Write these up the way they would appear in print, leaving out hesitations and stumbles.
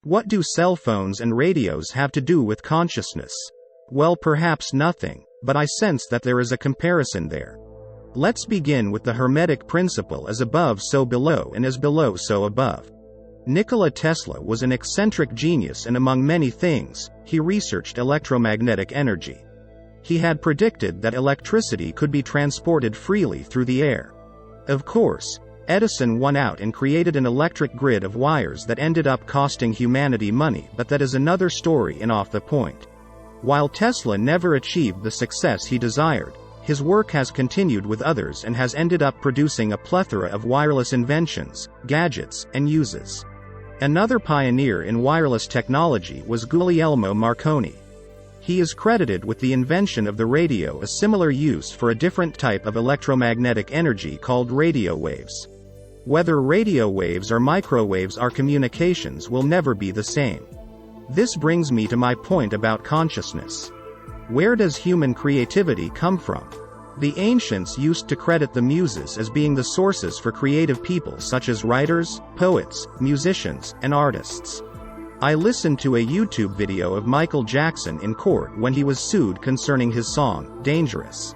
What do cell phones and radios have to do with consciousness? Well, perhaps nothing, but I sense that there is a comparison there. Let's begin with the Hermetic principle: as above so below, and as below so above. Nikola Tesla was an eccentric genius, and among many things, he researched electromagnetic energy. He had predicted that electricity could be transported freely through the air. Of course, Edison won out and created an electric grid of wires that ended up costing humanity money, but that is another story and off the point. While Tesla never achieved the success he desired, his work has continued with others and has ended up producing a plethora of wireless inventions, gadgets, and uses. Another pioneer in wireless technology was Guglielmo Marconi. He is credited with the invention of the radio, a similar use for a different type of electromagnetic energy called radio waves. Whether radio waves or microwaves, our communications will never be the same. This brings me to my point about consciousness. Where does human creativity come from? The ancients used to credit the muses as being the sources for creative people such as writers, poets, musicians, and artists. I listened to a YouTube video of Michael Jackson in court when he was sued concerning his song, Dangerous.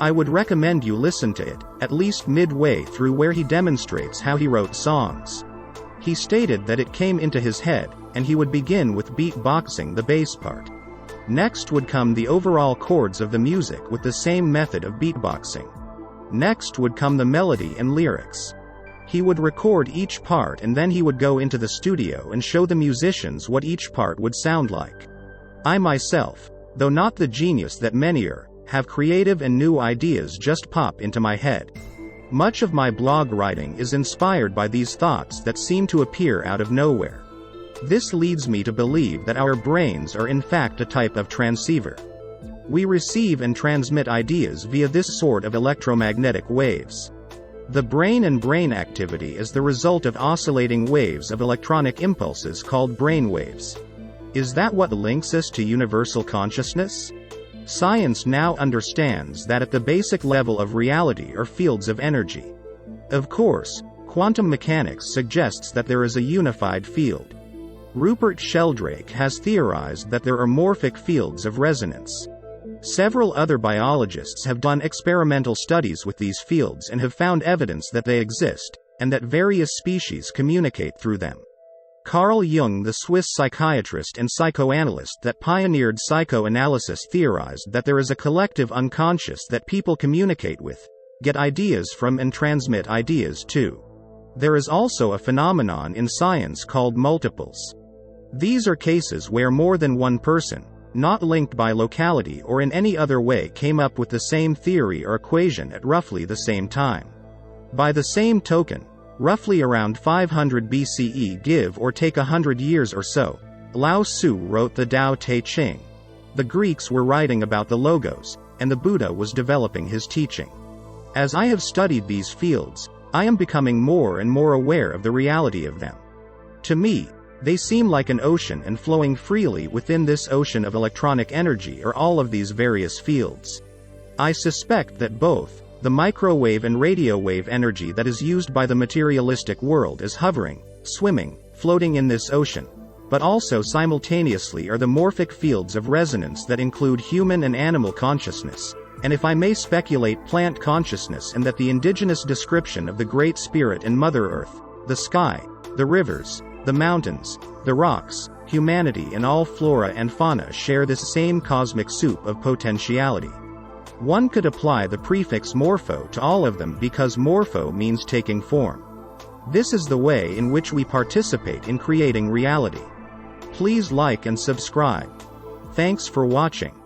I would recommend you listen to it, at least midway through, where he demonstrates how he wrote songs. He stated that it came into his head, and he would begin with beatboxing the bass part. Next would come the overall chords of the music with the same method of beatboxing. Next would come the melody and lyrics. He would record each part, and then he would go into the studio and show the musicians what each part would sound like. I myself, though not the genius that many are, have creative and new ideas just pop into my head. Much of my blog writing is inspired by these thoughts that seem to appear out of nowhere. This leads me to believe that our brains are in fact a type of transceiver. We receive and transmit ideas via this sort of electromagnetic waves. The brain and brain activity is the result of oscillating waves of electronic impulses called brain waves. Is that what links us to universal consciousness? Science now understands that at the basic level of reality are fields of energy. Of course, quantum mechanics suggests that there is a unified field. Rupert Sheldrake has theorized that there are morphic fields of resonance. Several other biologists have done experimental studies with these fields and have found evidence that they exist, and that various species communicate through them. Carl Jung, the Swiss psychiatrist and psychoanalyst that pioneered psychoanalysis, theorized that there is a collective unconscious that people communicate with, get ideas from, and transmit ideas to. There is also a phenomenon in science called multiples. These are cases where more than one person, not linked by locality or in any other way, came up with the same theory or equation at roughly the same time. By the same token, roughly around 500 BCE, give or take 100 years or so, Lao Tzu wrote the Tao Te Ching. The Greeks were writing about the Logos, and the Buddha was developing his teaching. As I have studied these fields, I am becoming more and more aware of the reality of them. To me, they seem like an ocean, and flowing freely within this ocean of electronic energy are all of these various fields. I suspect that both the microwave and radio wave energy that is used by the materialistic world is hovering, swimming, floating in this ocean, but also simultaneously are the morphic fields of resonance that include human and animal consciousness, and if I may speculate, plant consciousness, and that the indigenous description of the Great Spirit and Mother Earth, the sky, the rivers, the mountains, the rocks, humanity, and all flora and fauna share this same cosmic soup of potentiality. One could apply the prefix morpho to all of them because morpho means taking form. This is the way in which we participate in creating reality. Please like and subscribe. Thanks for watching.